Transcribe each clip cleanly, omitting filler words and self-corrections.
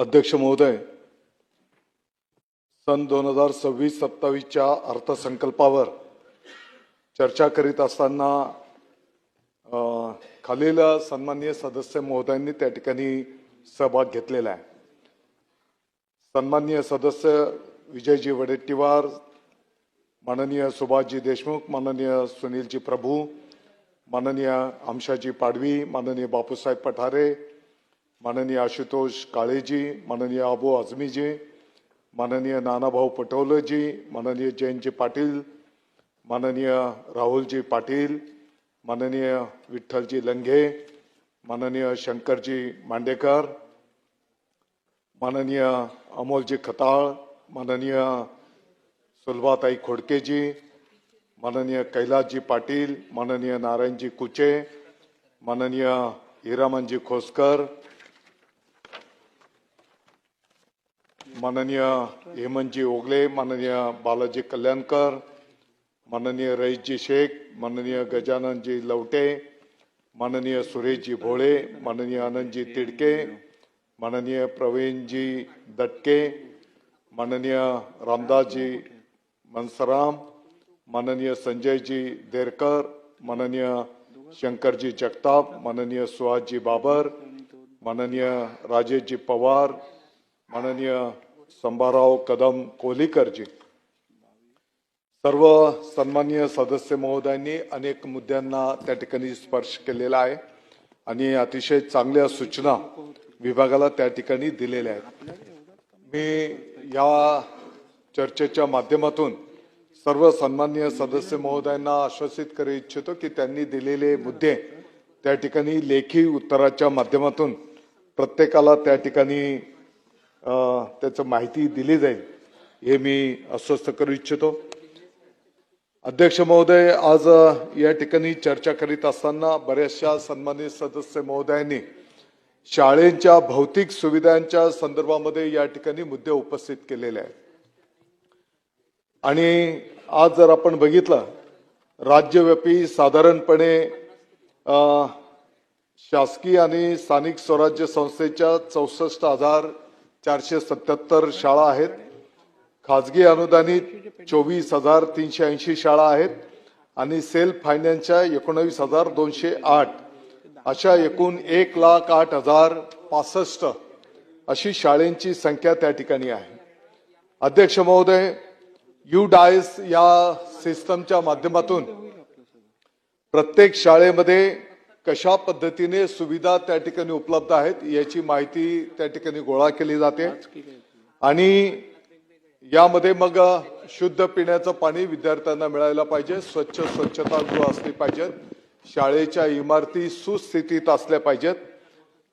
अध्यक्ष महोदय, सन 2026-27च्या अर्थसंकल्पावर चर्चा करीत असताना खालील सन्माननीय सदस्य महोदयांनी त्या ठिकाणी सहभाग घेतलेला आहे। सन्माननीय सदस्य विजयजी वडेट्टीवार, माननीय सुभाषजी देशमुख, माननीय सुनीलजी प्रभू, माननीय आमशाजी पाडवी, माननीय बापूसाहेब पठारे, माननीय आशुतोष काळेजी, माननीय अबू आझमीजी, माननीय नानाभाऊ पटोलेजी, माननीय जयंतजी पाटील, माननीय राहुलजी पाटील, माननीय विठ्ठलजी लंघे, माननीय शंकरजी मांडेकर, माननीय अमोलजी खताळ, माननीय सुलभाताई खोडकेजी, माननीय कैलासजी पाटील, माननीय नारायणजी कुचे, माननीय हिरामनजी खोसकर, माननीय हेमंतजी ओगले, माननीय बालाजी कल्याणकर, माननीय रईसजी शेख, माननीय गजाननजी लवटे, माननीय सुरेशजी भोळे, माननीय आनंदजी तिडके, माननीय प्रवीणजी दटके, माननीय रामदासजी मनसराम, माननीय संजयजी देरकर, माननीय शंकरजी जगताप, माननीय सुहासजी बाबर, माननीय राजेशजी पवार, माननीय संभाराव कदम कोहलीकरजी, सर्व सन्माननीय सदस्य महोदयांनी अनेक मुद्द्यांना त्या ठिकाणी स्पर्श केलेला आहे आणि अतिशय चांगल्या सूचना विभागाला त्या ठिकाणी दिलेल्या आहेत। मी या चर्चेच्या माध्यमातून सर्व सन्माननीय सदस्य महोदयांना आश्वासित करू इच्छितो की त्यांनी दिलेले मुद्दे त्या ठिकाणी लेखी उत्तराच्या माध्यमातून प्रत्येकाला त्या ठिकाणी त्याची माहिती दिली जाईल हे मी आश्वस्त करू इच्छितो। अध्यक्ष महोदय, आज या ठिकाणी चर्चा करीत असताना बऱ्याचशा सन्मानित सदस्य महोदयांनी शाळेच्या भौतिक सुविधांच्या संदर्भामध्ये या ठिकाणी मुद्दे उपस्थित केलेले आहेत आणि आज जर आपण बघितलं राज्यव्यापी साधारणपणे शासकीय आणि स्थानिक स्वराज्य संस्थेच्या 64,477 शाळा आहेत, खाजगी अनुदानित 24,380 शाळा आहेत आणि सेल्फ फायनान्सच्या 19,208 अशा एकूण 1,08,065 अशी शाळांची संख्या त्या ठिकाणी आहे। अध्यक्ष महोदय, UDICE या सिस्टमच्या माध्यमातून प्रत्येक शाळेमध्ये कशा पद्धतीने सुविधा त्या ठिकाणी उपलब्ध आहेत याची माहिती त्या ठिकाणी गोळा केली जाते आणि यामध्ये मग शुद्ध पिण्याचं पाणी विद्यार्थ्यांना मिळायला पाहिजे, स्वच्छतागृह असली पाहिजेत, शाळेच्या इमारती सुस्थितीत असल्या पाहिजेत,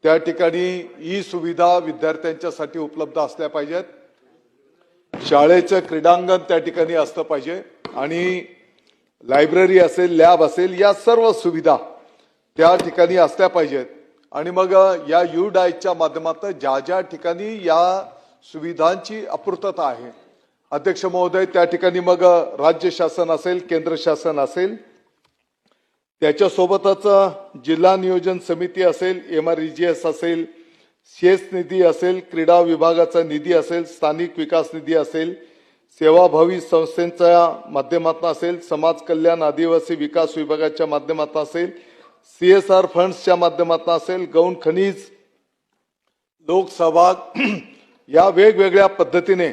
त्या ठिकाणी ई सुविधा विद्यार्थ्यांच्यासाठी उपलब्ध असल्या पाहिजेत, शाळेचं क्रीडांगण त्या ठिकाणी असलं पाहिजे आणि लायब्ररी असेल, लॅब असेल, या सर्व सुविधा त्या ठिकाणी असल्या पाहिजेत आणि मग या UDICEच्या माध्यमातून ज्या ज्या ठिकाणी या सुविधांची अपूर्तता आहे अध्यक्ष महोदय, त्या ठिकाणी मग राज्य शासन असेल, केंद्र शासन असेल, त्याच्यासोबतच जिल्हा नियोजन समिती असेल, MREGS असेल, शेष निधी असेल, क्रीडा विभागाचा निधी असेल, स्थानिक विकास निधी असेल, सेवाभावी संस्थांच्या माध्यमातून असेल, समाज कल्याण आदिवासी विकास विभागाच्या माध्यमातून असेल, CSR फंड्सच्या माध्यमातून असेल, गौण खनिज लोकसहभाग या वेगवेगळ्या पद्धतीने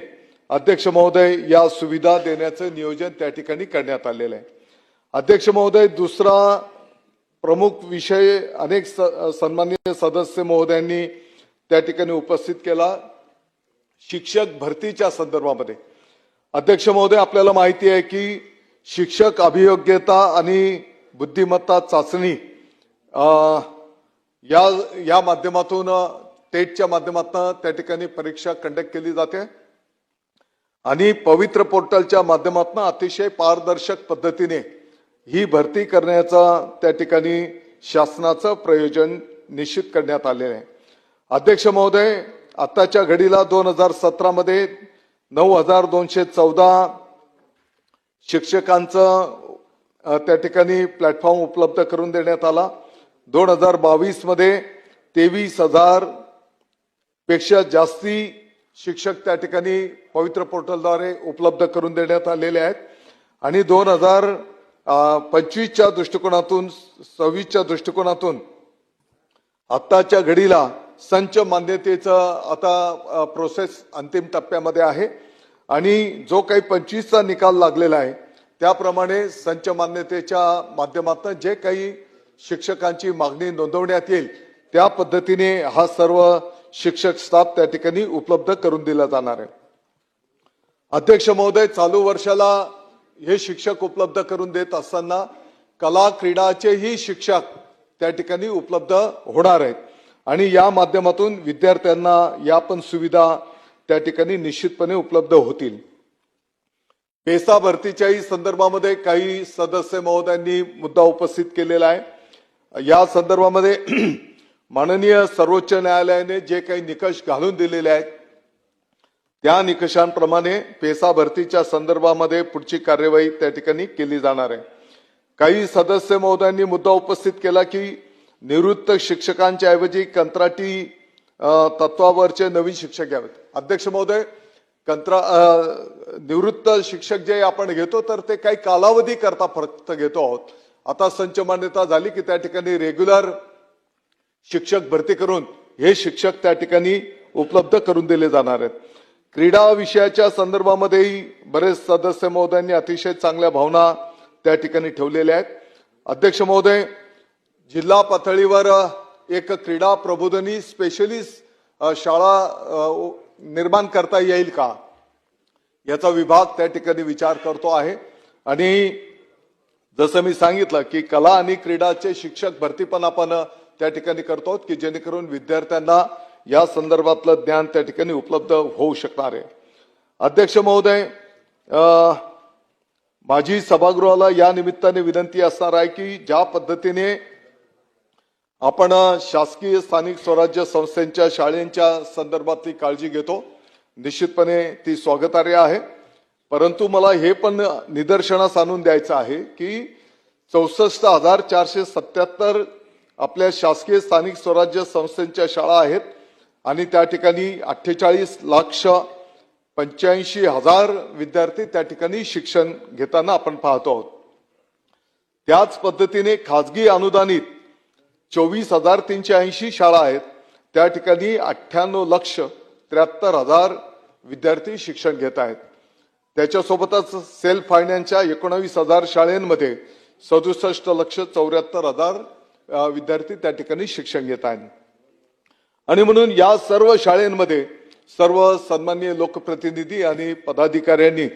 अध्यक्ष महोदय या सुविधा देण्याचं नियोजन त्या ठिकाणी करण्यात आलेलं आहे। अध्यक्ष महोदय, दुसरा प्रमुख विषय अनेक सन्माननीय सदस्य महोदयांनी त्या ठिकाणी उपस्थित केला, शिक्षक भरतीच्या संदर्भामध्ये। अध्यक्ष महोदय, आपल्याला माहिती आहे की शिक्षक अभियोग्यता आणि बुद्धिमत्ता चाचणी या माध्यमातून टेटच्या माध्यमातून त्या ठिकाणी परीक्षा कंडक्ट केली जाते आणि पवित्र पोर्टलच्या माध्यमातून अतिशय पारदर्शक पद्धतीने ही भरती करण्याचा त्या ठिकाणी शासनाचं प्रयोजन निश्चित करण्यात आलेलं आहे। अध्यक्ष महोदय, आताच्या घडीला 2017 मध्ये 9,214 शिक्षकांचं त्या ठिकाणी प्लॅटफॉर्म उपलब्ध करून देण्यात आला। 2022 मध्ये 23,000 पेक्षा जास्ती शिक्षक त्या ठिकाणी पवित्र पोर्टलद्वारे उपलब्ध करून देण्यात आलेले आहेत आणि 2025च्या दृष्टिकोनातून 26च्या दृष्टिकोनातून आत्ताच्या घडीला संच मान्यतेचं आता प्रोसेस अंतिम टप्प्यामध्ये आहे आणि जो काही 25चा निकाल लागलेला आहे त्याप्रमाणे संच मान्यतेच्या माध्यमातून जे काही शिक्षकांची मागणी नोंदवण्यात येईल त्या पद्धतीने हा सर्व शिक्षक स्टाफ त्या ठिकाणी उपलब्ध करून दिला जाणार आहे. अध्यक्ष महोदय, चालू वर्षाला हे शिक्षक उपलब्ध करून देत असताना कला क्रीडाचेही शिक्षक त्या ठिकाणी उपलब्ध होणार आहेत आणि या माध्यमातून विद्यार्थ्यांना या पण सुविधा त्या ठिकाणी निश्चितपणे उपलब्ध होतील. पेसा भरतीच्याही संदर्भामध्ये काही सदस्य महोदयांनी मुद्दा उपस्थित केलेला आहे. या संदर्भामध्ये माननीय सर्वोच्च न्यायालयाने जे काही निकष घालून दिलेले आहेत त्या निकषांप्रमाणे पेसा भरतीच्या संदर्भामध्ये पुढची कार्यवाही त्या ठिकाणी केली जाणार आहे. काही सदस्य महोदयांनी मुद्दा उपस्थित केला की निवृत्त शिक्षकांच्या ऐवजी कंत्राटी तत्वावरचे नवीन शिक्षक घ्यावेत. अध्यक्ष महोदय, निवृत्त शिक्षक जे आपण घेतो तर ते काही कालावधी करता फक्त घेतो आहोत. आता संच मान्यता झाली की त्या ठिकाणी रेग्युलर शिक्षक भरती करून हे शिक्षक त्या ठिकाणी उपलब्ध करून दिले जाणार आहेत. क्रीडा विषयाच्या संदर्भामध्येही बरेच सदस्य महोदयांनी अतिशय चांगल्या भावना त्या ठिकाणी ठेवलेल्या आहेत. अध्यक्ष महोदय, जिल्हा पातळीवर एक क्रीडा प्रबोधिनी स्पेशलिस्ट शाळा निर्माण करता येईल का याचा विभाग त्या ठिकाणी विचार करतो आहे आणि जसं मी सांगितलं की कला आणि क्रीडाचे शिक्षक भरती पण आपण त्या ठिकाणी करतो की जेणेकरून विद्यार्थ्यांना या संदर्भातलं ज्ञान त्या ठिकाणी उपलब्ध होऊ शकणार आहे. अध्यक्ष महोदय, माझी सभागृहाला या निमित्ताने विनंती असणार आहे की ज्या पद्धतीने आपण शासकीय स्थानिक स्वराज्य संस्थांच्या शाळांच्या संदर्भातली काळजी घेतो निश्चितपणे ती स्वागतार्ह आहे. परंतु मला हे पण निदर्शनास आणून द्यायचं आहे की 64,477 आपल्या शासकीय स्थानिक स्वराज्य संस्थांच्या शाळा आहेत आणि त्या ठिकाणी 48,85,000 विद्यार्थी त्या ठिकाणी शिक्षण घेताना आपण पाहतो आहोत. त्याच पद्धतीने खाजगी अनुदानित 24,380 शाळा आहेत. त्या ठिकाणी 98,73,000 विद्यार्थी शिक्षण घेत आहेत. त्याच्यासोबतच सेल्फ फायनान्सच्या 19,000 शाळांमध्ये 67,74,000 विद्यार्थी त्या ठिकाणी शिक्षण घेत आहेत. आणि म्हणून या सर्व शाळांमध्ये सर्व सन्माननीय लोकप्रतिनिधी आणि पदाधिकाऱ्यांनी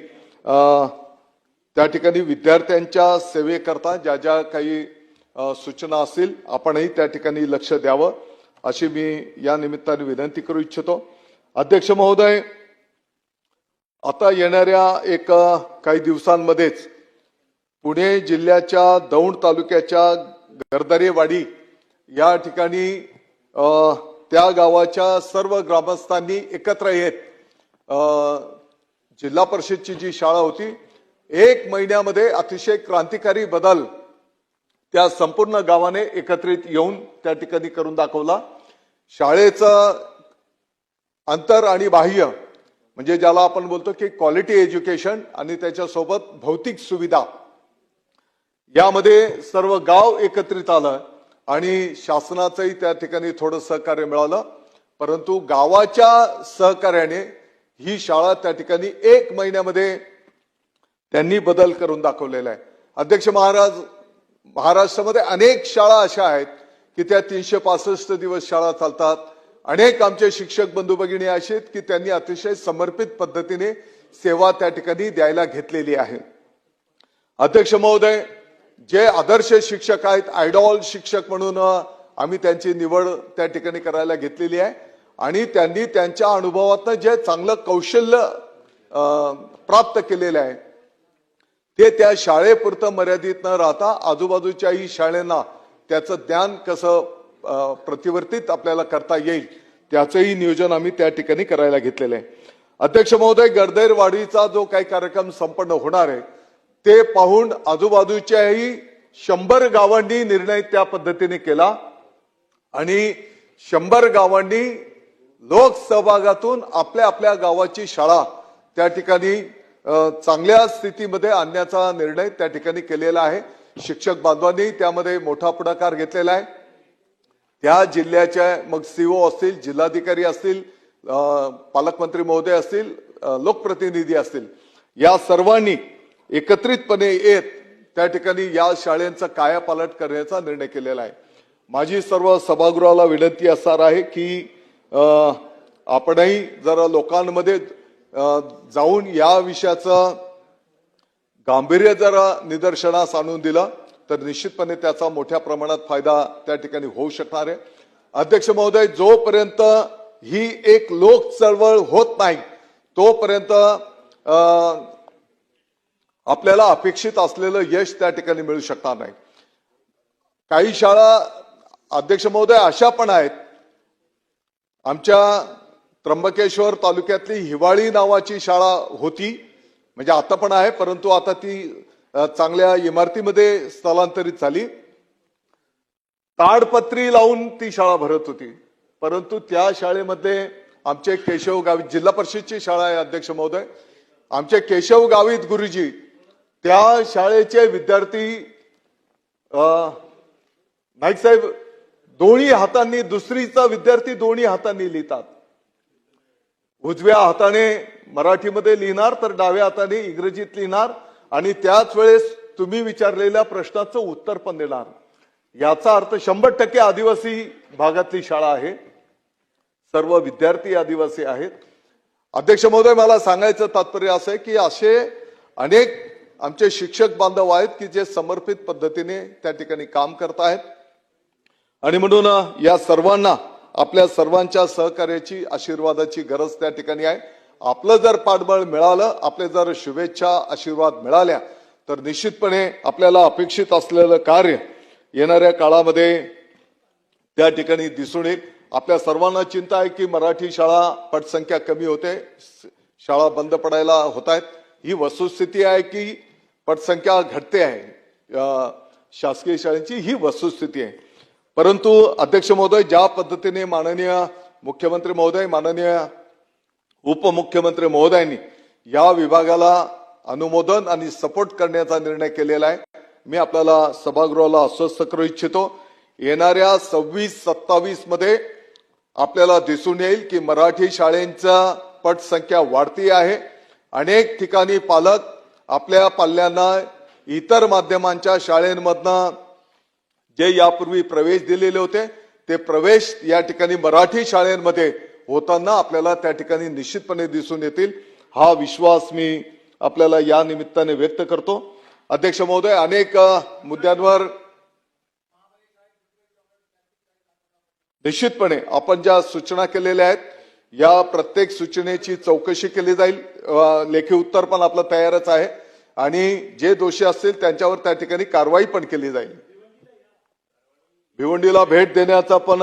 त्या ठिकाणी विद्यार्थ्यांच्या सेवेकरता ज्या ज्या काही सूचना असतील आपणही त्या ठिकाणी लक्ष द्यावं अशी मी या निमित्ताने विनंती करू इच्छितो. अध्यक्ष महोदय, आता येणाऱ्या काही दिवसांमध्येच पुणे जिल्ह्याच्या दौंड तालुक्याच्या गर्दरेवाडी या ठिकाणी त्या गावाच्या सर्व ग्रामस्थांनी एकत्र येत जिल्हा परिषदची जी शाळा होती 1 महिन्यामध्ये अतिशय क्रांतिकारी बदल त्या संपूर्ण गावाने एकत्रित येऊन त्या ठिकाणी करून दाखवला. शाळेचं अंतर आणि बाह्य म्हणजे ज्याला आपण बोलतो की क्वालिटी एज्युकेशन आणि त्याच्यासोबत भौतिक सुविधा यामध्ये सर्व गाव एकत्रित आलं आणि शासनाचंही त्या ठिकाणी थोडं सहकार्य मिळालं. परंतु गावाच्या सहकार्याने ही शाळा त्या ठिकाणी 1 महिन्यामध्ये त्यांनी बदल करून दाखवलेला आहे. अध्यक्ष महाराष्ट्रामध्ये अनेक शाळा अशा आहेत की त्या 365 दिवस शाळा चालतात. अनेक आमचे शिक्षक बंधू भगिनी असे आहेत की त्यांनी अतिशय समर्पित पद्धतीने सेवा त्या ठिकाणी द्यायला घेतलेली आहे. अध्यक्ष महोदय, जे आदर्श शिक्षक आहेत, आयडॉल शिक्षक म्हणून आम्ही त्यांची निवड त्या ठिकाणी करायला घेतलेली आहे आणि त्यांनी त्यांच्या अनुभवातनं जे चांगलं कौशल्य प्राप्त केलेलं आहे ते त्या शाळेपुरतं मर्यादित न राहता आजूबाजूच्याही शाळांना त्याचं ज्ञान कसं प्रतिवर्तित आपल्याला करता येईल त्याचंही नियोजन आम्ही त्या ठिकाणी करायला घेतलेलं आहे. अध्यक्ष महोदय, गर्देरवाडीचा जो काही कार्यक्रम संपन्न होणार आहे ते पाहून आजूबाजूच्याही 100 गावांनी निर्णय त्या पद्धतीने केला आणि 100 गावांनी लोकसहभागातून आपल्या आपल्या गावाची शाळा त्या ठिकाणी चांगल्या स्थितीमध्ये आणण्याचा निर्णय त्या ठिकाणी केलेला आहे। शिक्षक बांधवांनी त्यामध्ये मोठा पुढाकार घेतलेला आहे। त्या जिल्ह्याच्या मग सीओ असतील, जिल्हाधिकारी असतील, पालकमंत्री महोदय असतील, लोकप्रतिनिधी असतील, या सर्वांनी एकत्रितपणे येत त्या ठिकाणी या शाळेचा कायापालट करण्याचा निर्णय केलेला आहे। माझी सर्व सभागृहाला विनंती असणार आहे की आपणही जरा लोकांमध्ये जाऊन या विषयाचं गांभीर्य जरा निदर्शनास आणून दिलं तर निश्चितपणे त्याचा मोठ्या प्रमाणात फायदा त्या ठिकाणी होऊ शकणार आहे। अध्यक्ष महोदय, जोपर्यंत ही एक लोक चळवळ होत नाही तोपर्यंत आपल्याला अपेक्षित असलेलं यश त्या ठिकाणी मिळू शकणार नाही। काही शाळा अध्यक्ष महोदय अशा पण आहेत, आमच्या त्र्यंबकेश्वर तालुक्यातली हिवाळी नावाची शाळा होती, म्हणजे आता पण आहे, परंतु आता ती चांगल्या इमारतीमध्ये स्थलांतरित झाली। ताडपत्री लावून ती शाळा भरत होती, परंतु त्या शाळेमध्ये आमचे केशव गावित, जिल्हा परिषदची शाळा आहे अध्यक्ष महोदय, आमचे केशव गावित गुरुजी त्या शाळेचे विद्यार्थी नाईक साहेब दोन्ही हातांनी, दुसरीचा विद्यार्थी दोन्ही हातांनी लिहितात। उजव्या हाताने मराठीमध्ये लिहिणार तर डाव्या हाताने इंग्रजीत लिहिणार आणि त्याच वेळेस तुम्ही विचारलेल्या प्रश्नाचं उत्तर पण देणार। याचा अर्थ 100% आदिवासी भागातली शाळा आहे, सर्व विद्यार्थी आदिवासी आहेत। अध्यक्ष महोदय, मला सांगायचं तात्पर्य असं आहे की असे अनेक आमचे शिक्षक बांधव आहेत की जे समर्पित पद्धतीने त्या ठिकाणी काम करत आहेत आणि म्हणून या सर्वांना आपल्या सर्वांच्या सहकार्याची, आशीर्वादाची गरज त्या ठिकाणी आहे। आपलं जर पाठबळ मिळालं, आपले जर शुभेच्छा, आशीर्वाद मिळाल्या तर निश्चितपणे आपल्याला अपेक्षित असलेलं कार्य येणाऱ्या काळामध्ये त्या ठिकाणी दिसून येईल। आपल्या सर्वांना चिंता आहे की मराठी शाळा पटसंख्या कमी होते, शाळा बंद पडायला होत आहेत। ही वस्तुस्थिती आहे की पटसंख्या घटते आहे शासकीय शाळांची, ही वस्तुस्थिती आहे। परंतु अध्यक्ष महोदय, ज्या पद्धतीने माननीय मुख्यमंत्री महोदय, माननीय उपमुख्यमंत्री महोदयांनी या विभागाला अनुमोदन आणि सपोर्ट करण्याचा निर्णय केलेला आहे, मी आपल्याला सभागृहाला आश्वस्त करू इच्छितो। येणाऱ्या 26-27 मध्ये आपल्याला दिसून येईल की मराठी शाळेंचा पटसंख्या वाढती आहे। अनेक ठिकाणी पालक आपल्या पाल्यांना इतर माध्यमांच्या शाळेंमधनं जे यापूर्वी प्रवेश दिलेले होते ते प्रवेश या ठिकाणी मराठी शाळेंमध्ये होताना आपल्याला त्या ठिकाणी निश्चितपणे दिसून येतील, हा विश्वास मी आपल्याला या निमित्ताने व्यक्त करतो। अध्यक्ष महोदय, अनेक मुद्द्यांवर निश्चितपणे आपण ज्या सूचना केलेल्या आहेत या प्रत्येक सूचनेची चौकशी केली जाईल, लेखी उत्तर पण आपलं तयारच आहे आणि जे दोषी असतील त्यांच्यावर त्या ठिकाणी कारवाई पण केली जाईल। भिवंडीला भेट देण्याचा पण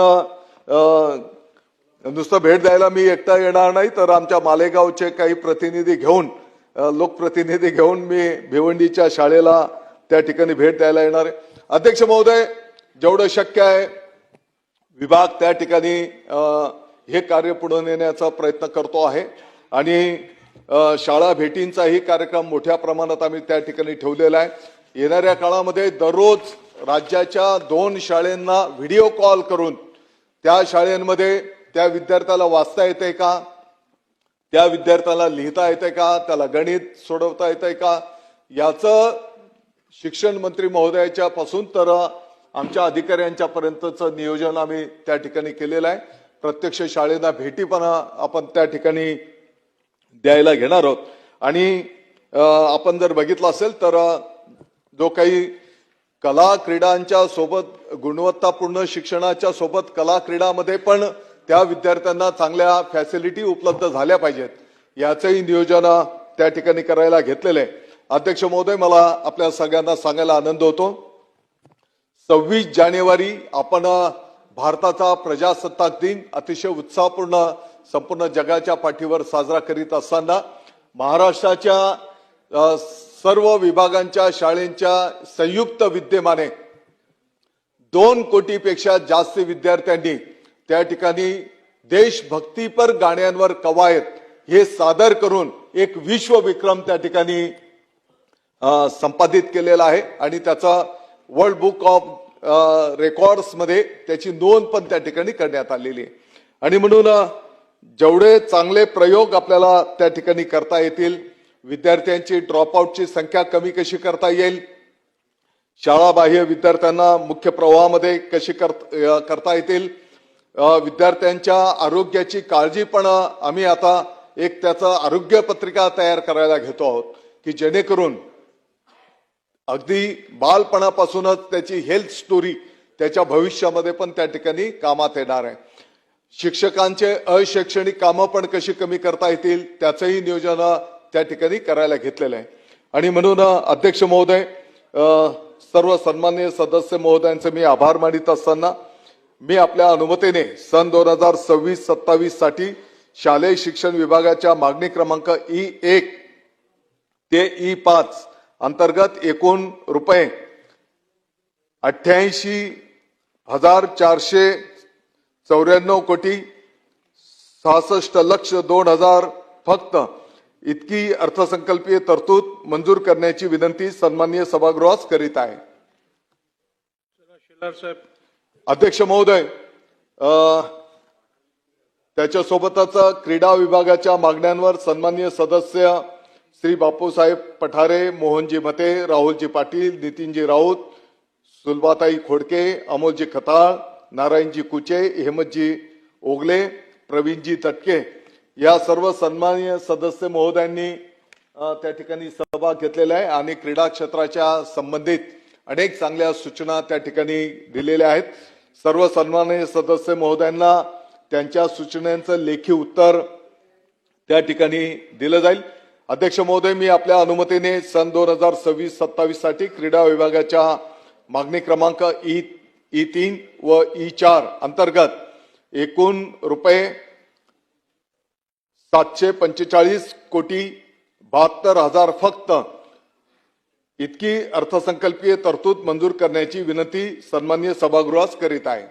नुसतं भेट द्यायला मी एकटा येणार नाही, तर आमच्या मालेगावचे काही प्रतिनिधी घेऊन, लोकप्रतिनिधी घेऊन मी भिवंडीच्या शाळेला त्या ठिकाणी भेट द्यायला येणार आहे। अध्यक्ष महोदय, जेवढं शक्य आहे विभाग त्या ठिकाणी हे कार्य पुढे नेण्याचा प्रयत्न करतो आहे आणि शाळा भेटींचाही कार्यक्रम मोठ्या प्रमाणात आम्ही त्या ठिकाणी ठेवलेला आहे। येणाऱ्या काळामध्ये दररोज राज्याच्या 2 शाळांना व्हिडिओ कॉल करून त्या शाळांमध्ये त्या विद्यार्थ्याला वाचता येते का, त्या विद्यार्थ्याला लिहिता येते का, त्याला गणित सोडवता येते का, याचं शिक्षण मंत्री महोदयाच्या पासून तर आमच्या अधिकाऱ्यांच्या पर्यंतचं नियोजन आम्ही त्या ठिकाणी केलेलं आहे। प्रत्यक्ष शाळेला भेटी पण आपण त्या ठिकाणी द्यायला घेणार आहोत आणि आपण जर बघितलं असेल तर जो काही कला क्रीडांच्या सोबत गुणवत्तापूर्ण शिक्षणाच्या सोबत कला क्रीडामध्ये पण त्या विद्यार्थ्यांना चांगल्या फॅसिलिटी उपलब्ध झाल्या पाहिजेत, याचंही नियोजन त्या ठिकाणी करायला घेतलेलं आहे। अध्यक्ष महोदय, मला आपल्या सगळ्यांना सांगायला आनंद होतो, 26 जानेवारी आपण भारताचा प्रजासत्ताक दिन अतिशय उत्साहपूर्ण संपूर्ण जगाच्या पाठीवर साजरा करीत असताना महाराष्ट्राच्या सर्व विभागांच्या शाळेंच्या संयुक्त विद्यमाने 2 कोटीपेक्षा जास्त विद्यार्थ्यांनी त्या ठिकाणी देशभक्तीपर गाण्यांवर कवायत हे सादर करून एक विश्व विक्रम त्या ठिकाणी संपादित केलेला आहे आणि त्याचा वर्ल्ड बुक ऑफ रेकॉर्ड्स मध्ये त्याची नोंद पण त्या ठिकाणी करण्यात आलेली आहे. आणि म्हणून जेवढे चांगले प्रयोग आपल्याला त्या ठिकाणी करता येतील, विद्यार्थ्यांची ड्रॉपआउटची संख्या कमी कशी करता येईल, शाळाबाह्य विद्यार्थ्यांना मुख्य प्रवाहामध्ये कशी करता येतील, विद्यार्थ्यांच्या आरोग्याची काळजी पण आम्ही आता एक त्याचा आरोग्य पत्रिका तयार करायला घेतो आहोत की जेणेकरून अगदी बालपणापासूनच त्याची हेल्थ स्टोरी त्याच्या भविष्यामध्ये पण त्या ठिकाणी कामात येणार आहे. शिक्षकांचे अशैक्षणिक कामं पण कशी कमी करता येतील त्याचंही नियोजन त्या ठिकाणी करायला घेतलेलं आहे. आणि म्हणून अध्यक्ष महोदय, सर्व सन्माननीय सदस्य महोदयांचे मी आभार मानित असताना मी आपल्या अनुमतीने सन 2026-27 साठी शालेय शिक्षण विभागाच्या मागणी क्रमांक E1 ते E5 अंतर्गत एकूण रुपये 88,494 कोटी 66,02,000 फक्त इतकी अर्थसंकल्पीय तरतूद मंजूर करण्याची विनंती सन्माननीय सभागृहास करीत आहे. अध्यक्ष महोदय, त्याच्यासोबतच क्रीडा विभागाच्या मागण्यांवर सन्माननीय सदस्य श्री बापूसाहेब पठारे, मोहनजी मते, राहुलजी पाटील, नितीनजी राऊत, सुलभाताई खोडके, अमोलजी खताळ, नारायणजी कुचे, हेमतजी ओगले, प्रवीणजी तटके या सर्व सन्माननीय सदस्य महोदयांनी त्या ठिकाणी सहभाग घेतलेला आहे आणि क्रीडा क्षेत्राच्या संबंधित अनेक चांगल्या सूचना त्या ठिकाणी दिलेल्या आहेत. सर्व सन्माननीय सदस्य महोदयांना त्यांच्या सूचनांचं लेखी उत्तर त्या ठिकाणी दिलं जाईल. अध्यक्ष महोदय, मी आपल्या अनुमतीने सन 2026-27 साठी क्रीडा विभागाच्या मागणी क्रमांक E3 व E4 अंतर्गत एकूण रुपये 745 कोटी 72,000 फक्त इतकी अर्थसंकल्पीय तरतूद मंजूर करण्याची विनंती सन्माननीय सभागृहास करीत आहे.